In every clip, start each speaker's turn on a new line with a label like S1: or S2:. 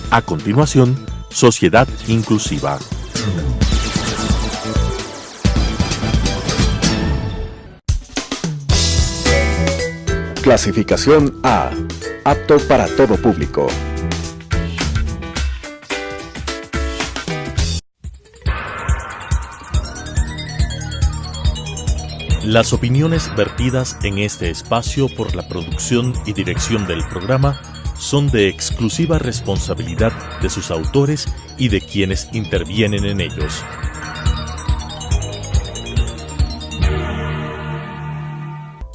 S1: A continuación, Sociedad Inclusiva.
S2: Clasificación A. Apto para todo público.
S1: Las opiniones vertidas en este espacio por la producción y dirección del programa son de exclusiva responsabilidad de sus autores y de quienes intervienen en ellos.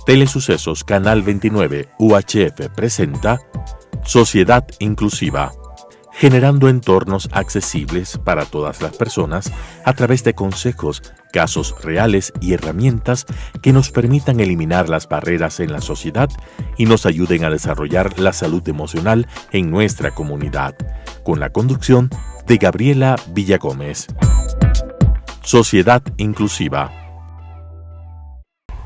S1: Telesucesos Canal 29 UHF presenta Sociedad Inclusiva, generando entornos accesibles para todas las personas a través de consejos, casos reales y herramientas que nos permitan eliminar las barreras en la sociedad y nos ayuden a desarrollar la salud emocional en nuestra comunidad, con la conducción de Gabriela Villagómez. Sociedad Inclusiva.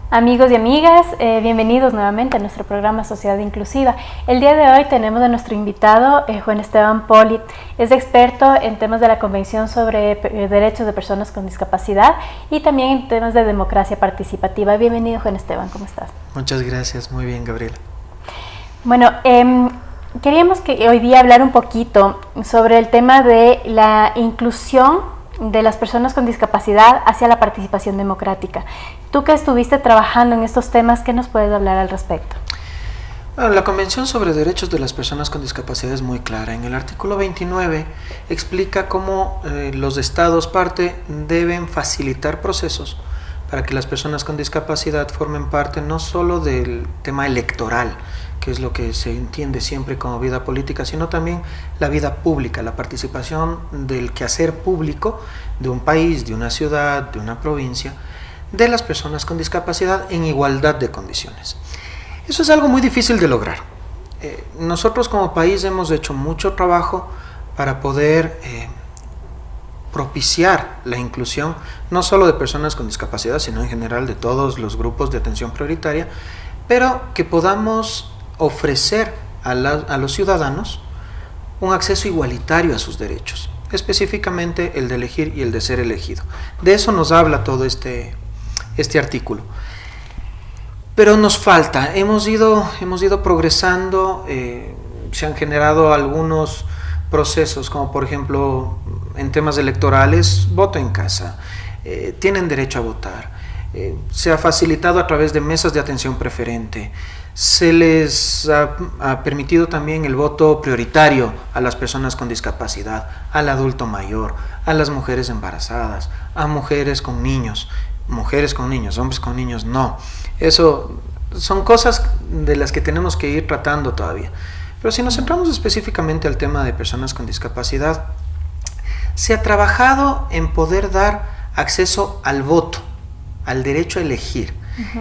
S3: Amigos y amigas, bienvenidos nuevamente a nuestro programa Sociedad Inclusiva. El día de hoy tenemos a nuestro invitado, Juan Esteban Poli. Es experto en temas de la Convención sobre Derechos de Personas con Discapacidad y también en temas de democracia participativa. Bienvenido, Juan Esteban, ¿cómo estás?
S4: Muchas gracias, muy bien, Gabriela.
S3: Bueno, queríamos que hoy día hablar un poquito sobre el tema de la inclusión de las personas con discapacidad hacia la participación democrática. Tú que estuviste trabajando en estos temas, ¿qué nos puedes hablar al respecto?
S4: Bueno, la Convención sobre Derechos de las Personas con Discapacidad es muy clara. En el artículo 29 explica cómo los estados parte deben facilitar procesos para que las personas con discapacidad formen parte no solo del tema electoral, que es lo que se entiende siempre como vida política, sino también la vida pública, la participación del quehacer público de un país, de una ciudad, de una provincia, de las personas con discapacidad en igualdad de condiciones. Eso es algo muy difícil de lograr. Nosotros como país hemos hecho mucho trabajo para poder propiciar la inclusión no solo de personas con discapacidad, sino en general de todos los grupos de atención prioritaria, pero que podamos ofrecer a los ciudadanos un acceso igualitario a sus derechos, específicamente el de elegir y el de ser elegido. De eso nos habla todo este artículo. Pero nos falta, hemos ido progresando, se han generado algunos procesos, como por ejemplo en temas electorales, voto en casa, tienen derecho a votar, se ha facilitado a través de mesas de atención preferente, se les ha permitido también el voto prioritario a las personas con discapacidad, al adulto mayor, a las mujeres embarazadas, a mujeres con niños, hombres con niños no. Eso son cosas de las que tenemos que ir tratando todavía. Pero si nos centramos específicamente al tema de personas con discapacidad, se ha trabajado en poder dar acceso al voto, al derecho a elegir.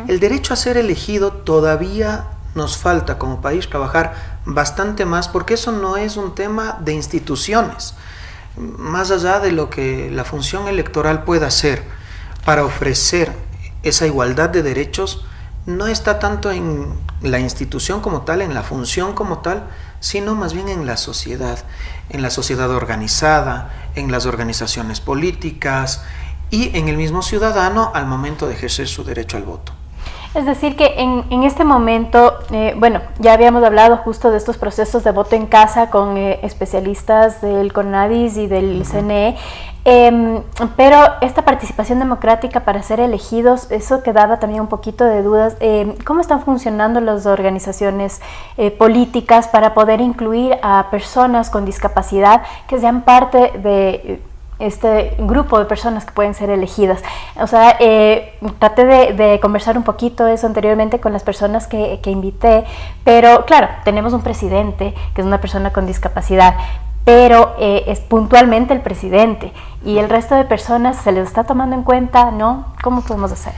S4: El derecho a ser elegido todavía nos falta como país trabajar bastante más, porque eso no es un tema de instituciones. Más allá de lo que la función electoral pueda hacer para ofrecer esa igualdad de derechos, no está tanto en la institución como tal, en la función como tal, sino más bien en la sociedad organizada, en las organizaciones políticas y en el mismo ciudadano al momento de ejercer su derecho al voto.
S3: Es decir que en este momento, ya habíamos hablado justo de estos procesos de voto en casa con especialistas del CONADIS y del CNE, pero esta participación democrática para ser elegidos, eso quedaba también un poquito de dudas. ¿Cómo están funcionando las organizaciones políticas para poder incluir a personas con discapacidad que sean parte de este grupo de personas que pueden ser elegidas? O sea, traté de conversar un poquito eso anteriormente con las personas que invité, pero claro, tenemos un presidente que es una persona con discapacidad, pero es puntualmente el presidente, y el resto de personas se les está tomando en cuenta, ¿no? ¿Cómo podemos hacer?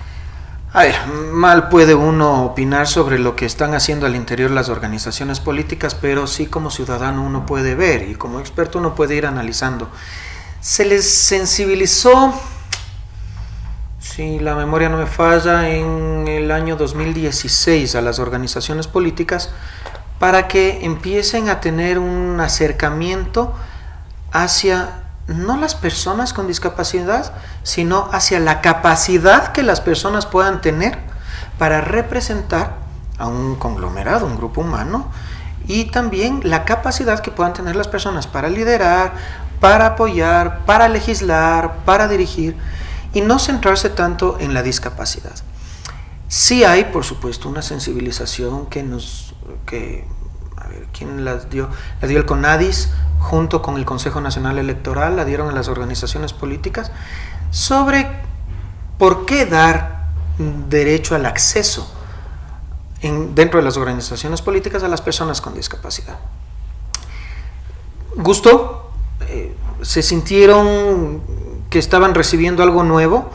S4: A ver, mal puede uno opinar sobre lo que están haciendo al interior las organizaciones políticas, pero sí como ciudadano uno puede ver, y como experto uno puede ir analizando. Se les sensibilizó, si la memoria no me falla, en el año 2016 a las organizaciones políticas para que empiecen a tener un acercamiento hacia no las personas con discapacidad, sino hacia la capacidad que las personas puedan tener para representar a un conglomerado, un grupo humano, y también la capacidad que puedan tener las personas para liderar, para apoyar, para legislar, para dirigir, y no centrarse tanto en la discapacidad. Sí hay, por supuesto, una sensibilización ¿quién la dio? La dio el CONADIS junto con el Consejo Nacional Electoral, la dieron a las organizaciones políticas, sobre por qué dar derecho al acceso dentro de las organizaciones políticas a las personas con discapacidad. Gustó, se sintieron que estaban recibiendo algo nuevo,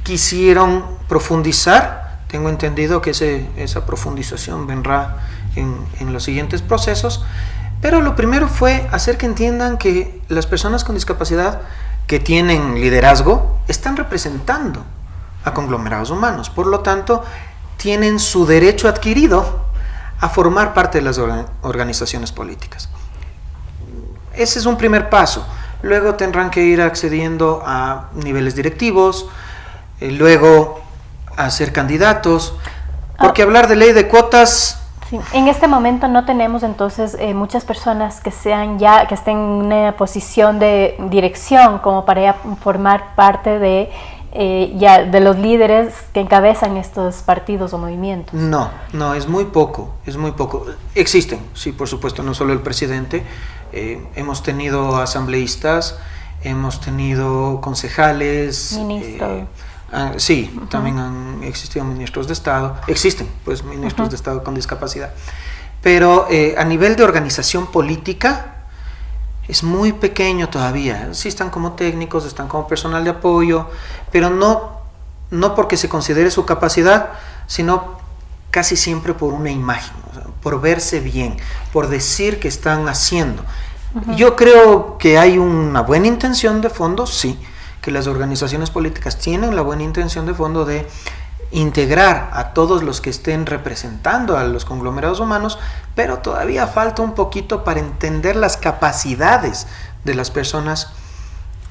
S4: quisieron profundizar. Tengo entendido que esa profundización vendrá en los siguientes procesos, pero lo primero fue hacer que entiendan que las personas con discapacidad que tienen liderazgo están representando a conglomerados humanos, por lo tanto tienen su derecho adquirido a formar parte de las organizaciones políticas. Ese es un primer paso. Luego tendrán que ir accediendo a niveles directivos, luego a ser candidatos, porque hablar de ley de cuotas...
S3: Sí. En este momento no tenemos entonces muchas personas que estén en una posición de dirección como para ya formar parte de los líderes que encabezan estos partidos o movimientos.
S4: No, es muy poco. Existen, sí, por supuesto, no solo el presidente. Hemos tenido asambleístas, hemos tenido concejales,
S3: ministros.
S4: Sí, también han existido ministros de Estado, existen pues ministros de Estado con discapacidad, pero a nivel de organización política es muy pequeño todavía. Sí están como técnicos, están como personal de apoyo, pero no porque se considere su capacidad, sino casi siempre por una imagen, o sea, por verse bien, por decir que están haciendo. Yo creo que hay una buena intención de fondo, sí, que las organizaciones políticas tienen la buena intención de fondo de integrar a todos los que estén representando a los conglomerados humanos, pero todavía falta un poquito para entender las capacidades de las personas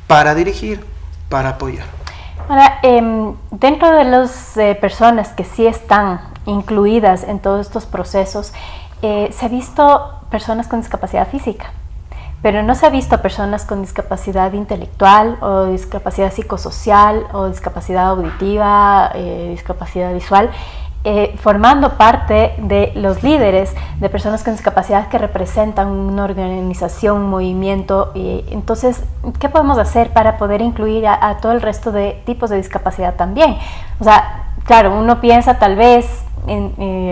S4: para dirigir, para apoyar.
S3: Ahora, dentro de las personas que sí están incluidas en todos estos procesos, se ha visto personas con discapacidad física, pero no se ha visto personas con discapacidad intelectual o discapacidad psicosocial o discapacidad auditiva, discapacidad visual, formando parte de los líderes de personas con discapacidad que representan una organización, un movimiento. Entonces, ¿qué podemos hacer para poder incluir a todo el resto de tipos de discapacidad también? O sea, claro, uno piensa tal vez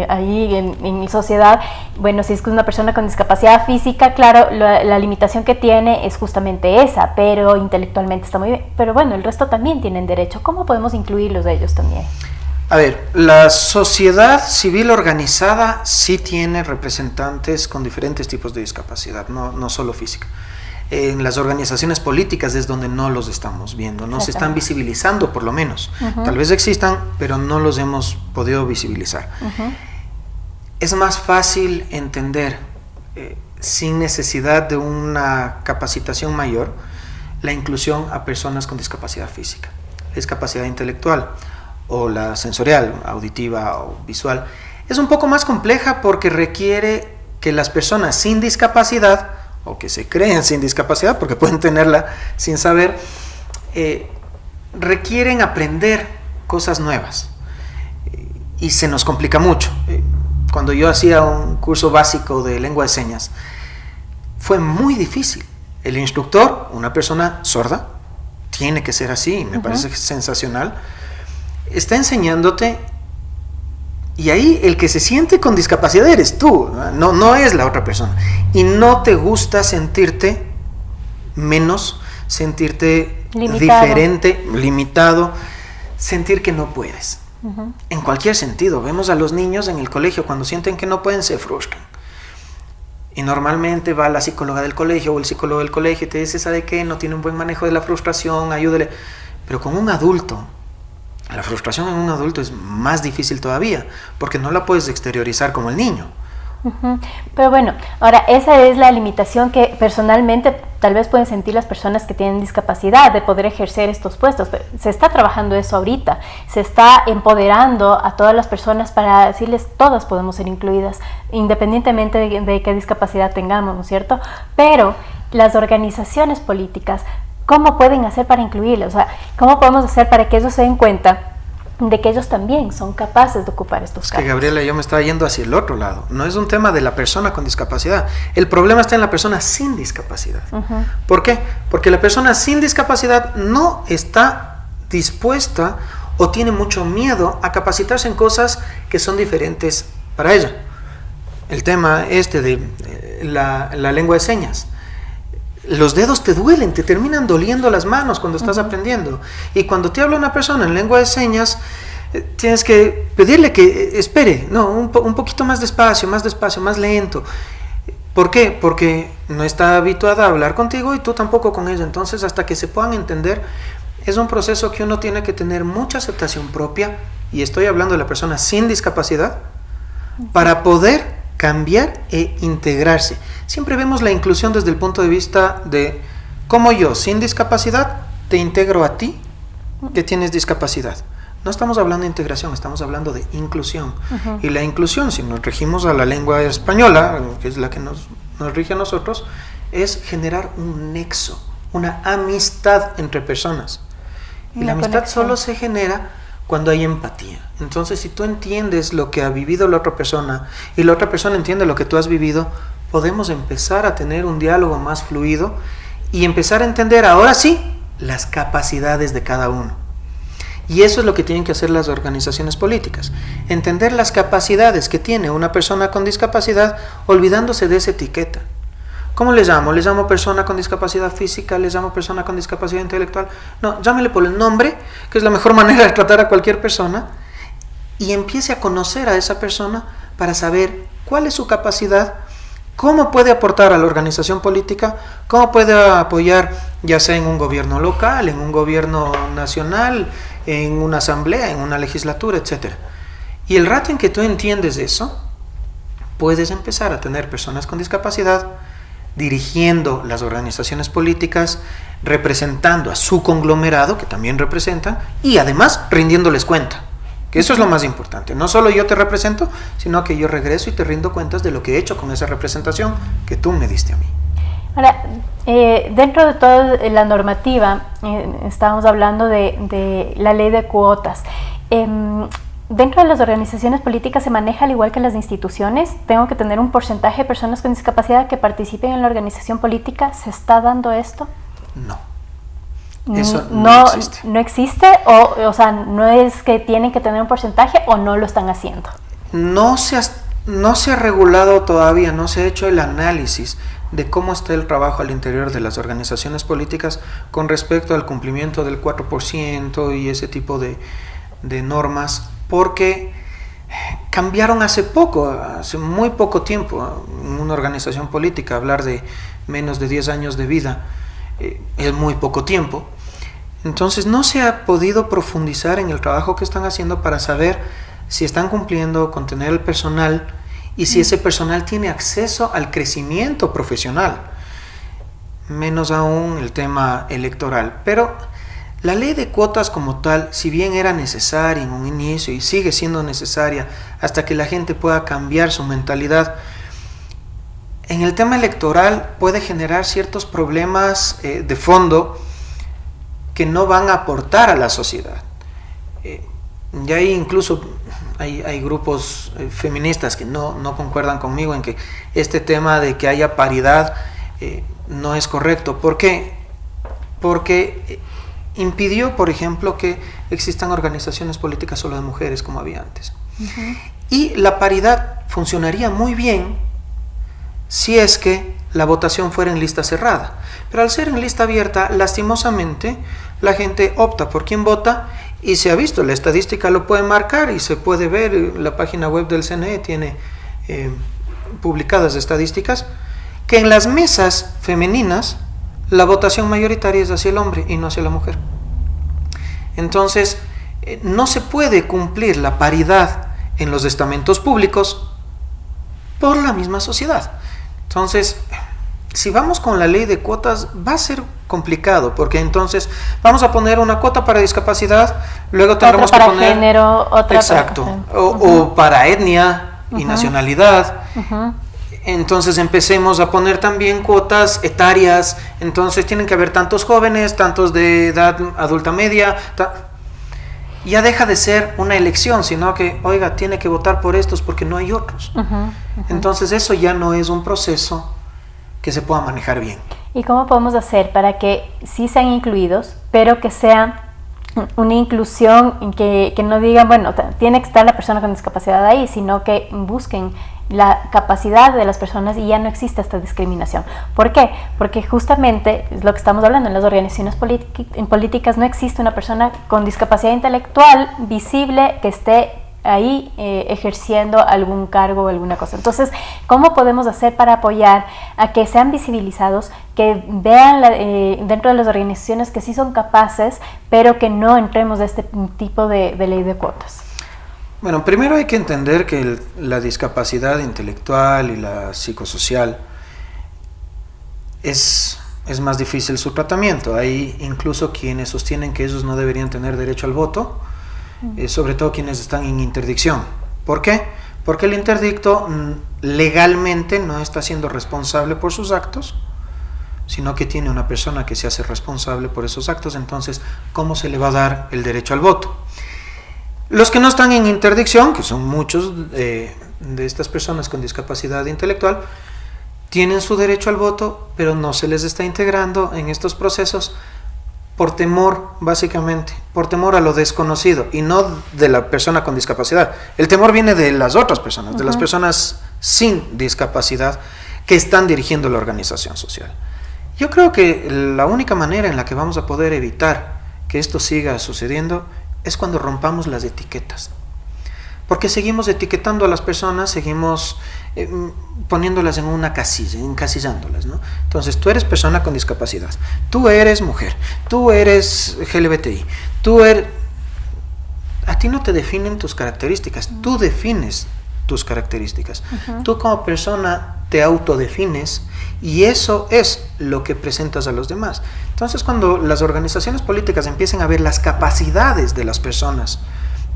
S3: allí en mi sociedad, bueno, si es que una persona con discapacidad física, claro, la limitación que tiene es justamente esa, pero intelectualmente está muy bien. Pero bueno, el resto también tienen derecho. ¿Cómo podemos incluirlos a ellos también?
S4: A ver, la sociedad civil organizada sí tiene representantes con diferentes tipos de discapacidad, no solo física. En las organizaciones políticas es donde no los estamos viendo, no se están visibilizando por lo menos. Tal vez existan, pero no los hemos podido visibilizar. Es más fácil entender, sin necesidad de una capacitación mayor, la inclusión a personas con discapacidad física, discapacidad intelectual o la sensorial, auditiva o visual. Es un poco más compleja porque requiere que las personas sin discapacidad o que se creen sin discapacidad, porque pueden tenerla sin saber, requieren aprender cosas nuevas y se nos complica mucho. Cuando yo hacía un curso básico de lengua de señas, fue muy difícil. El instructor, una persona sorda, tiene que ser así, me parece sensacional, está enseñándote. Y ahí el que se siente con discapacidad eres tú, no es la otra persona. Y no te gusta sentirte menos, sentirte diferente, limitado, sentir que no puedes. En cualquier sentido, vemos a los niños en el colegio, cuando sienten que no pueden, se frustran. Y normalmente va la psicóloga del colegio o el psicólogo del colegio y te dice, ¿sabe qué? No tiene un buen manejo de la frustración, ayúdele. Pero con un adulto, la frustración en un adulto es más difícil todavía, porque no la puedes exteriorizar como el niño.
S3: Ujú. Pero bueno, ahora esa es la limitación que personalmente tal vez pueden sentir las personas que tienen discapacidad de poder ejercer estos puestos. Pero se está trabajando eso ahorita, se está empoderando a todas las personas para decirles todas podemos ser incluidas, independientemente de qué discapacidad tengamos, ¿no es cierto? Pero las organizaciones políticas, ¿cómo pueden hacer para incluirlas? O sea, ¿cómo podemos hacer para que ellos se den cuenta de que ellos también son capaces de ocupar estos cargos?
S4: Que Gabriela, yo me estaba yendo hacia el otro lado. No es un tema de la persona con discapacidad. El problema está en la persona sin discapacidad. ¿Por qué? Porque la persona sin discapacidad no está dispuesta o tiene mucho miedo a capacitarse en cosas que son diferentes para ella. El tema de la lengua de señas. Los dedos te duelen, te terminan doliendo las manos cuando estás aprendiendo. Y cuando te habla una persona en lengua de señas, tienes que pedirle que espere, un poquito más despacio, más lento. ¿Por qué? Porque no está habituada a hablar contigo y tú tampoco con ella. Entonces, hasta que se puedan entender, es un proceso que uno tiene que tener mucha aceptación propia, y estoy hablando de la persona sin discapacidad, para poder cambiar e integrarse. Siempre vemos la inclusión desde el punto de vista de cómo yo, sin discapacidad, te integro a ti que tienes discapacidad. No estamos hablando de integración, estamos hablando de inclusión. Y la inclusión, si nos regimos a la lengua española, que es la que nos rige a nosotros, es generar un nexo, una amistad entre personas. Y la amistad solo se genera cuando hay empatía. Entonces, si tú entiendes lo que ha vivido la otra persona y la otra persona entiende lo que tú has vivido, podemos empezar a tener un diálogo más fluido y empezar a entender, ahora sí, las capacidades de cada uno. Y eso es lo que tienen que hacer las organizaciones políticas. Entender las capacidades que tiene una persona con discapacidad, olvidándose de esa etiqueta. ¿Cómo le llamo? ¿Le llamo persona con discapacidad física? ¿Le llamo persona con discapacidad intelectual? No, llámele por el nombre, que es la mejor manera de tratar a cualquier persona, y empiece a conocer a esa persona para saber cuál es su capacidad, cómo puede aportar a la organización política, cómo puede apoyar, ya sea en un gobierno local, en un gobierno nacional, en una asamblea, en una legislatura, etc. Y el rato en que tú entiendes eso, puedes empezar a tener personas con discapacidad dirigiendo las organizaciones políticas, representando a su conglomerado, que también representan, y además rindiéndoles cuenta, que eso es lo más importante. No solo yo te represento, sino que yo regreso y te rindo cuentas de lo que he hecho con esa representación que tú me diste a mí.
S3: Ahora, dentro de toda la normativa, estábamos hablando de la ley de cuotas. Dentro de las organizaciones políticas se maneja al igual que en las instituciones. Tengo que tener un porcentaje de personas con discapacidad que participen en la organización política. ¿Se está dando esto?
S4: No. Eso no existe.
S3: ¿No existe? O sea, ¿no es que tienen que tener un porcentaje o no lo están haciendo?
S4: No se ha regulado todavía, no se ha hecho el análisis de cómo está el trabajo al interior de las organizaciones políticas con respecto al cumplimiento del 4% y ese tipo de normas, porque cambiaron hace muy poco tiempo en una organización política. Hablar de menos de 10 años de vida es muy poco tiempo. Entonces no se ha podido profundizar en el trabajo que están haciendo para saber si están cumpliendo con tener el personal y si ese personal tiene acceso al crecimiento profesional, menos aún el tema electoral. Pero la ley de cuotas como tal, si bien era necesaria en un inicio y sigue siendo necesaria hasta que la gente pueda cambiar su mentalidad, en el tema electoral puede generar ciertos problemas de fondo que no van a aportar a la sociedad. Ya hay incluso hay grupos feministas que no concuerdan conmigo en que este tema de que haya paridad no es correcto. ¿Por qué? Porque impidió, por ejemplo, que existan organizaciones políticas solo de mujeres como había antes. Y la paridad funcionaría muy bien si es que la votación fuera en lista cerrada. Pero al ser en lista abierta, lastimosamente, la gente opta por quién vota, y se ha visto, la estadística lo puede marcar y se puede ver, la página web del CNE tiene publicadas estadísticas, que en las mesas femeninas la votación mayoritaria es hacia el hombre y no hacia la mujer. Entonces, no se puede cumplir la paridad en los estamentos públicos por la misma sociedad. Entonces, si vamos con la ley de cuotas, va a ser complicado, porque entonces vamos a poner una cuota para discapacidad, luego tendremos
S3: otra
S4: que
S3: para
S4: poner
S3: género, otra
S4: exacto,
S3: para...
S4: o para etnia y nacionalidad. Entonces empecemos a poner también cuotas etarias, entonces tienen que haber tantos jóvenes, tantos de edad adulta media, ya deja de ser una elección, sino que, oiga, tiene que votar por estos porque no hay otros. Entonces eso ya no es un proceso que se pueda manejar bien.
S3: ¿Y cómo podemos hacer para que sí sean incluidos, pero que sea una inclusión que no digan, bueno, tiene que estar la persona con discapacidad ahí, sino que busquen la capacidad de las personas y ya no existe esta discriminación? ¿Por qué? Porque justamente es lo que estamos hablando, en las organizaciones políticas no existe una persona con discapacidad intelectual visible que esté ahí ejerciendo algún cargo o alguna cosa. Entonces, ¿cómo podemos hacer para apoyar a que sean visibilizados, que vean dentro de las organizaciones que sí son capaces, pero que no entremos de este tipo de ley de cuotas?
S4: Bueno, primero hay que entender que la discapacidad intelectual y la psicosocial es más difícil su tratamiento. Hay incluso quienes sostienen que ellos no deberían tener derecho al voto, sobre todo quienes están en interdicción. ¿Por qué? Porque el interdicto legalmente no está siendo responsable por sus actos, sino que tiene una persona que se hace responsable por esos actos. Entonces, ¿cómo se le va a dar el derecho al voto? Los que no están en interdicción, que son muchos de estas personas con discapacidad intelectual, tienen su derecho al voto, pero no se les está integrando en estos procesos por temor, básicamente, por temor a lo desconocido, y no de la persona con discapacidad. El temor viene de las otras personas, de las personas sin discapacidad que están dirigiendo la organización social. Yo creo que la única manera en la que vamos a poder evitar que esto siga sucediendo es cuando rompamos las etiquetas. Porque seguimos etiquetando a las personas, seguimos poniéndolas en una casilla, encasillándolas, ¿no? Entonces, tú eres persona con discapacidad, tú eres mujer, tú eres LGBTI, tú eres... A ti no te definen tus características, tú defines tus características. Tú como persona te autodefines y eso es lo que presentas a los demás. Entonces, cuando las organizaciones políticas empiecen a ver las capacidades de las personas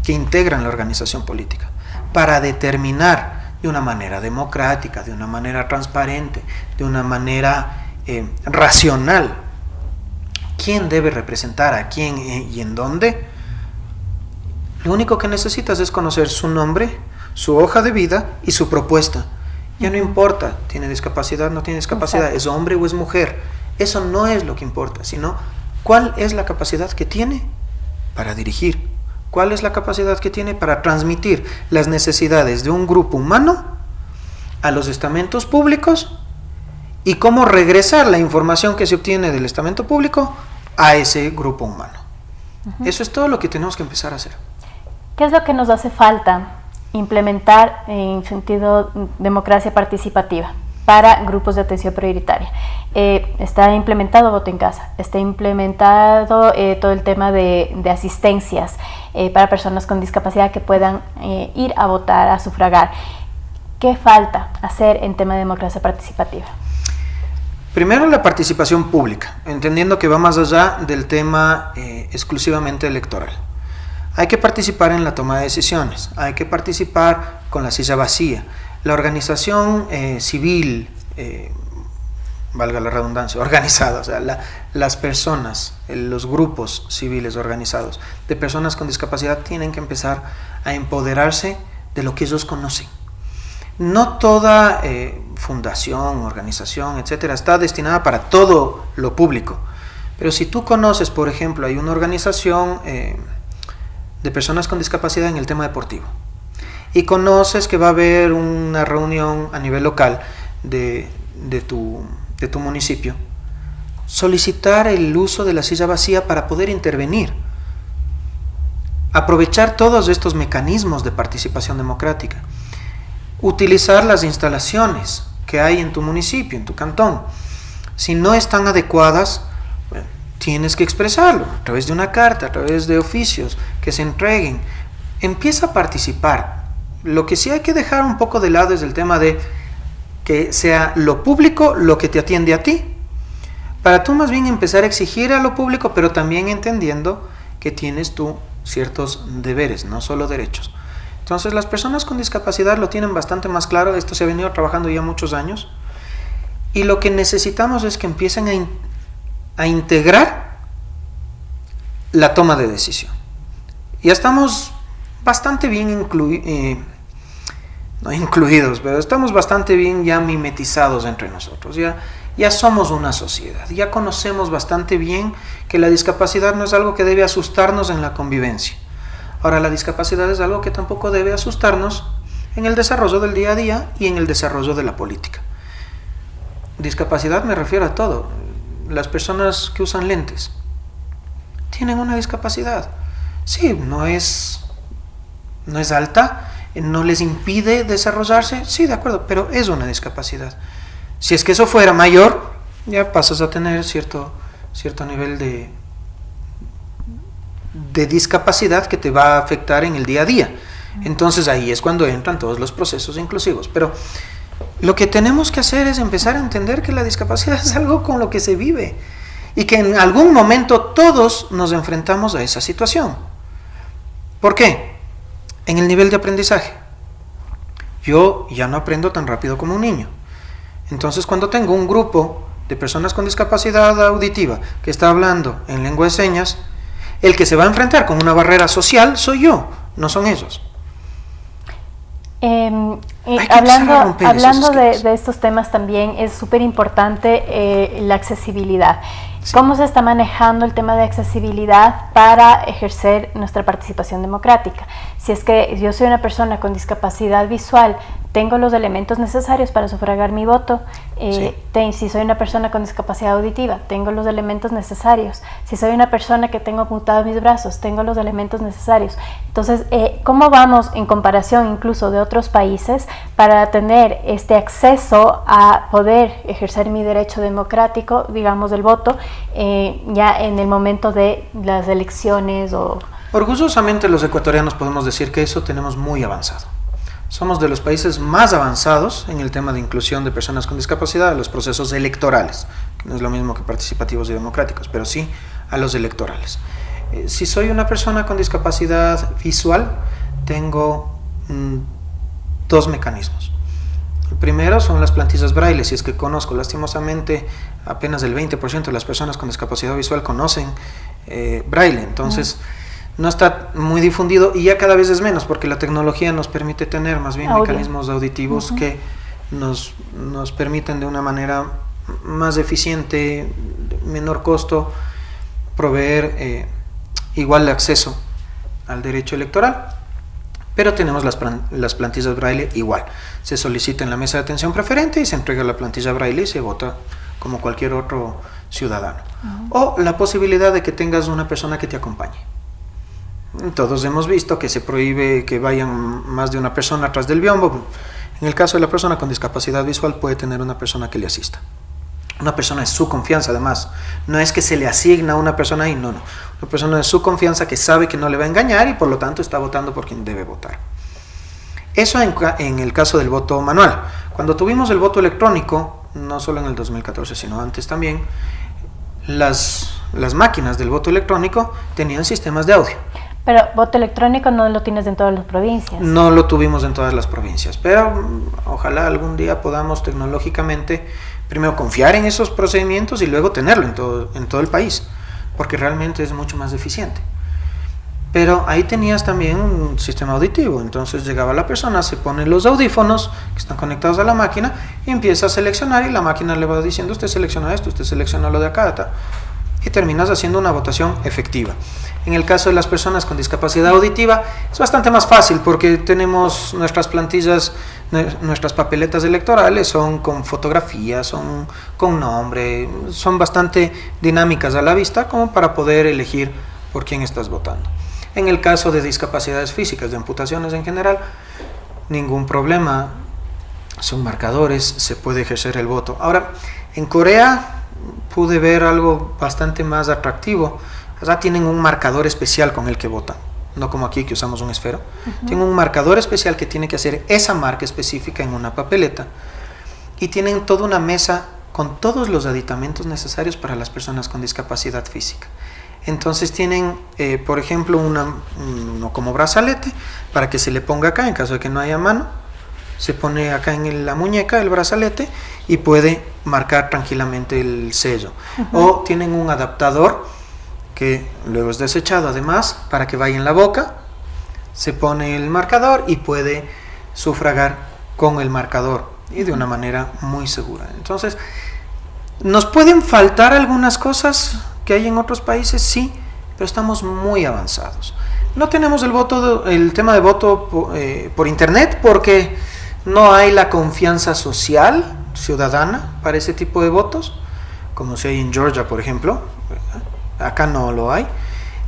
S4: que integran la organización política para determinar de una manera democrática, de una manera transparente, de una manera racional quién debe representar a quién y en dónde, lo único que necesitas es conocer su nombre, su hoja de vida y su propuesta. Ya no importa, tiene discapacidad, no tiene discapacidad,
S3: Exacto.
S4: es hombre o es mujer. Eso no es lo que importa, sino cuál es la capacidad que tiene para dirigir, cuál es la capacidad que tiene para transmitir las necesidades de un grupo humano a los estamentos públicos y cómo regresar la información que se obtiene del estamento público a ese grupo humano. Eso es todo lo que tenemos que empezar a hacer.
S3: ¿Qué es lo que nos hace falta implementar en sentido democracia participativa para grupos de atención prioritaria? Está implementado voto en casa, está implementado todo el tema de asistencias para personas con discapacidad que puedan ir a votar, a sufragar. ¿Qué falta hacer en tema de democracia participativa?
S4: Primero, la participación pública, entendiendo que va más allá del tema exclusivamente electoral. Hay que participar en la toma de decisiones, hay que participar con la silla vacía. La organización civil, valga la redundancia, organizada, o sea, las personas, los grupos civiles organizados de personas con discapacidad tienen que empezar a empoderarse de lo que ellos conocen. No toda fundación, organización, etcétera, está destinada para todo lo público. Pero si tú conoces, por ejemplo, hay una organización de personas con discapacidad en el tema deportivo, y conoces que va a haber una reunión a nivel local de tu municipio, solicitar el uso de la silla vacía para poder intervenir. Aprovechar todos estos mecanismos de participación democrática. Utilizar las instalaciones que hay en tu municipio, en tu cantón. Si no están adecuadas, bueno, tienes que expresarlo a través de una carta, a través de oficios que se entreguen. Empieza a participar. Lo que sí hay que dejar un poco de lado es el tema de que sea lo público lo que te atiende a ti, para tú más bien empezar a exigir a lo público, pero también entendiendo que tienes tú ciertos deberes, no solo derechos. Entonces las personas con discapacidad lo tienen bastante más claro, esto se ha venido trabajando ya muchos años, y lo que necesitamos es que empiecen a integrar la toma de decisión. Ya estamos bastante bien no incluidos, pero estamos bastante bien ya mimetizados entre nosotros, ya somos una sociedad, ya conocemos bastante bien que la discapacidad no es algo que debe asustarnos en la convivencia. Ahora, la discapacidad es algo que tampoco debe asustarnos en el desarrollo del día a día y en el desarrollo de la política. Discapacidad me refiero a todo. Las personas que usan lentes tienen una discapacidad. Sí, no es alta, no les impide desarrollarse, sí, de acuerdo, pero es una discapacidad. Si es que eso fuera mayor, ya pasas a tener cierto nivel de discapacidad que te va a afectar en el día a día. Entonces ahí es cuando entran todos los procesos inclusivos. Pero lo que tenemos que hacer es empezar a entender que la discapacidad es algo con lo que se vive y que en algún momento todos nos enfrentamos a esa situación. ¿Por qué? En el nivel de aprendizaje. Yo ya no aprendo tan rápido como un niño. Entonces, cuando tengo un grupo de personas con discapacidad auditiva que está hablando en lengua de señas, el que se va a enfrentar con una barrera social soy yo, no son ellos.
S3: Hablando de estos temas también es súper importante la accesibilidad. Sí. ¿Cómo se está manejando el tema de accesibilidad para ejercer nuestra participación democrática? Si es que yo soy una persona con discapacidad visual, ¿tengo los elementos necesarios para sufragar mi voto? Sí. Si soy una persona con discapacidad auditiva, ¿tengo los elementos necesarios? Si soy una persona que tengo amputados mis brazos, ¿tengo los elementos necesarios? Entonces, ¿cómo vamos en comparación incluso de otros países para tener este acceso a poder ejercer mi derecho democrático, digamos, del voto, ya en el momento de las elecciones?
S4: Orgullosamente los ecuatorianos podemos decir que eso tenemos muy avanzado. Somos de los países más avanzados en el tema de inclusión de personas con discapacidad a los procesos electorales, que no es lo mismo que participativos y democráticos, pero sí a los electorales. Si soy una persona con discapacidad visual, tengo dos mecanismos. El primero son las plantillas braille, si es que conozco. Lastimosamente, apenas el 20% de las personas con discapacidad visual conocen braille, entonces no está muy difundido y ya cada vez es menos porque la tecnología nos permite tener más bien mecanismos auditivos que nos permiten de una manera más eficiente, menor costo, proveer igual de acceso al derecho electoral. Pero tenemos las plantillas braille igual. Se solicita en la mesa de atención preferente y se entrega la plantilla braille y se vota como cualquier otro ciudadano. O la posibilidad de que tengas una persona que te acompañe. Todos hemos visto que se prohíbe que vayan más de una persona atrás del biombo. En el caso de la persona con discapacidad visual puede tener una persona que le asista. Una persona de su confianza, además. No es que se le asigna a una persona ahí, no. Una persona de su confianza que sabe que no le va a engañar y por lo tanto está votando por quien debe votar. Eso en el caso del voto manual. Cuando tuvimos el voto electrónico, no solo en el 2014, sino antes también, las máquinas del voto electrónico tenían sistemas de audio.
S3: Pero voto electrónico no lo tienes en todas las provincias.
S4: No lo tuvimos en todas las provincias, pero ojalá algún día podamos tecnológicamente primero confiar en esos procedimientos y luego tenerlo en todo el país, porque realmente es mucho más eficiente. Pero ahí tenías también un sistema auditivo, entonces llegaba la persona, se pone los audífonos que están conectados a la máquina y empieza a seleccionar y la máquina le va diciendo usted selecciona esto, usted selecciona lo de acá, y terminas haciendo una votación efectiva. En el caso de las personas con discapacidad auditiva es bastante más fácil porque tenemos nuestras plantillas, nuestras papeletas electorales son con fotografías, son con nombre, son bastante dinámicas a la vista como para poder elegir por quién estás votando. En el caso de discapacidades físicas, de amputaciones en general, ningún problema, son marcadores, se puede ejercer el voto. Ahora, en Corea pude ver algo bastante más atractivo. Allá tienen un marcador especial con el que votan, no como aquí que usamos un esfero. Tienen un marcador especial que tiene que hacer esa marca específica en una papeleta y tienen toda una mesa con todos los aditamentos necesarios para las personas con discapacidad física. Entonces tienen, por ejemplo, uno como brazalete para que se le ponga acá en caso de que no haya mano. Se pone acá en la muñeca el brazalete y puede marcar tranquilamente el sello. O tienen un adaptador que luego es desechado además para que vaya en la boca. Se pone el marcador y puede sufragar con el marcador y de una manera muy segura. Entonces, ¿nos pueden faltar algunas cosas que hay en otros países? Sí, pero estamos muy avanzados. No tenemos el tema de voto por internet porque no hay la confianza social ciudadana para ese tipo de votos, como si hay en Georgia, por ejemplo. Acá no lo hay.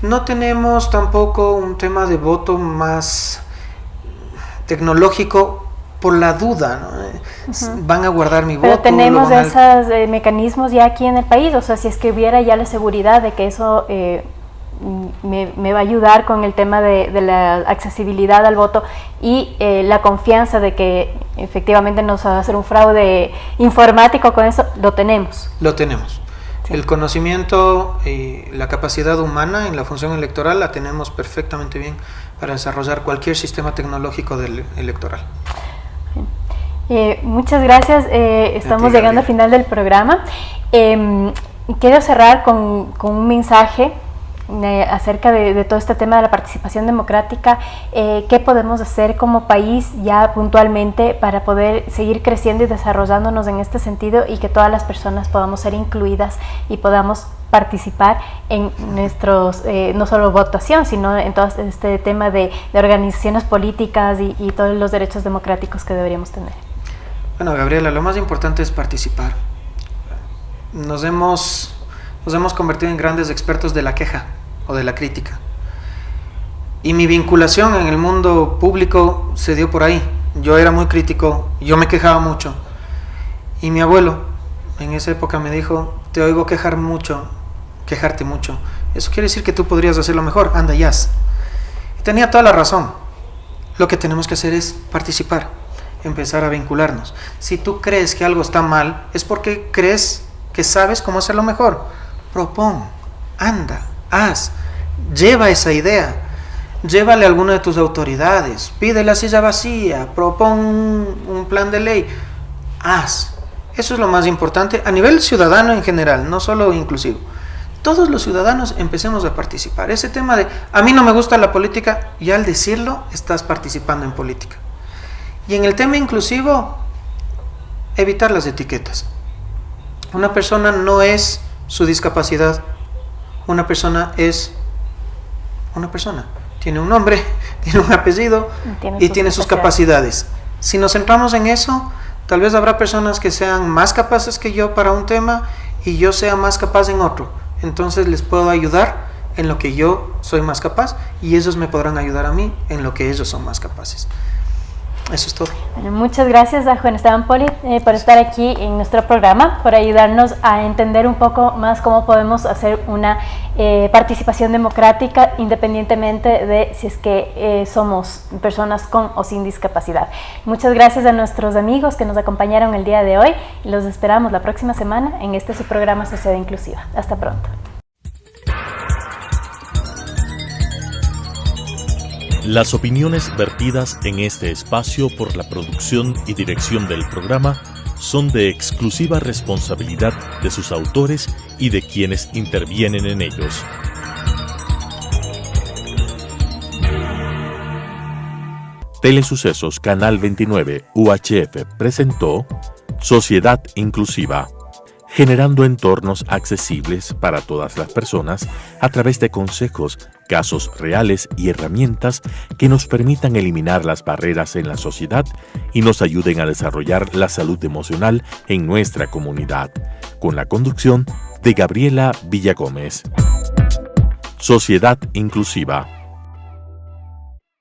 S4: No tenemos tampoco un tema de voto más tecnológico por la duda, ¿no? Van a guardar mi voto.
S3: Pero tenemos esos mecanismos ya aquí en el país, o sea, si es que hubiera ya la seguridad de que eso me va a ayudar con el tema de la accesibilidad al voto y la confianza de que efectivamente no se va a hacer un fraude informático con eso, lo tenemos.
S4: Lo tenemos. Sí. El conocimiento y la capacidad humana en la función electoral la tenemos perfectamente bien para desarrollar cualquier sistema tecnológico electoral.
S3: Muchas gracias. Estamos llegando al final del programa. Quiero cerrar con un mensaje acerca de todo este tema de la participación democrática. ¿Qué podemos hacer como país ya puntualmente para poder seguir creciendo y desarrollándonos en este sentido y que todas las personas podamos ser incluidas y podamos participar en nuestros, no solo votación, sino en todo este tema de organizaciones políticas y todos los derechos democráticos que deberíamos tener?
S4: Bueno, Gabriela, lo más importante es participar. Nos hemos convertido en grandes expertos de la queja o de la crítica. Y mi vinculación en el mundo público se dio por ahí. Yo era muy crítico, yo me quejaba mucho. Y mi abuelo en esa época me dijo: te oigo quejarte mucho. Eso quiere decir que tú podrías hacerlo mejor, anda y haz. Y tenía toda la razón. Lo que tenemos que hacer es participar, empezar a vincularnos. Si tú crees que algo está mal, es porque crees que sabes cómo hacerlo mejor. Propón, anda, haz, lleva esa idea, llévale a alguna de tus autoridades, pide la silla vacía, propón un plan de ley, haz. Eso es lo más importante a nivel ciudadano en general, no solo inclusivo. Todos los ciudadanos empecemos a participar. Ese tema de a mí no me gusta la política, y al decirlo estás participando en política. Y en el tema inclusivo, evitar las etiquetas. Una persona no es su discapacidad, una persona es una persona. Tiene un nombre, tiene un apellido y tiene sus capacidades. Si nos centramos en eso, tal vez habrá personas que sean más capaces que yo para un tema y yo sea más capaz en otro. Entonces les puedo ayudar en lo que yo soy más capaz y ellos me podrán ayudar a mí en lo que ellos son más capaces. Eso es todo.
S3: Bueno, muchas gracias a Juan Esteban Poli por estar aquí en nuestro programa, por ayudarnos a entender un poco más cómo podemos hacer una participación democrática independientemente de si es que somos personas con o sin discapacidad. Muchas gracias a nuestros amigos que nos acompañaron el día de hoy y los esperamos la próxima semana en su programa Sociedad Inclusiva. Hasta pronto.
S1: Las opiniones vertidas en este espacio por la producción y dirección del programa son de exclusiva responsabilidad de sus autores y de quienes intervienen en ellos. Telesucesos Canal 29 UHF presentó Sociedad Inclusiva, generando entornos accesibles para todas las personas a través de consejos, casos reales y herramientas que nos permitan eliminar las barreras en la sociedad y nos ayuden a desarrollar la salud emocional en nuestra comunidad, con la conducción de Gabriela Villagómez. Sociedad Inclusiva.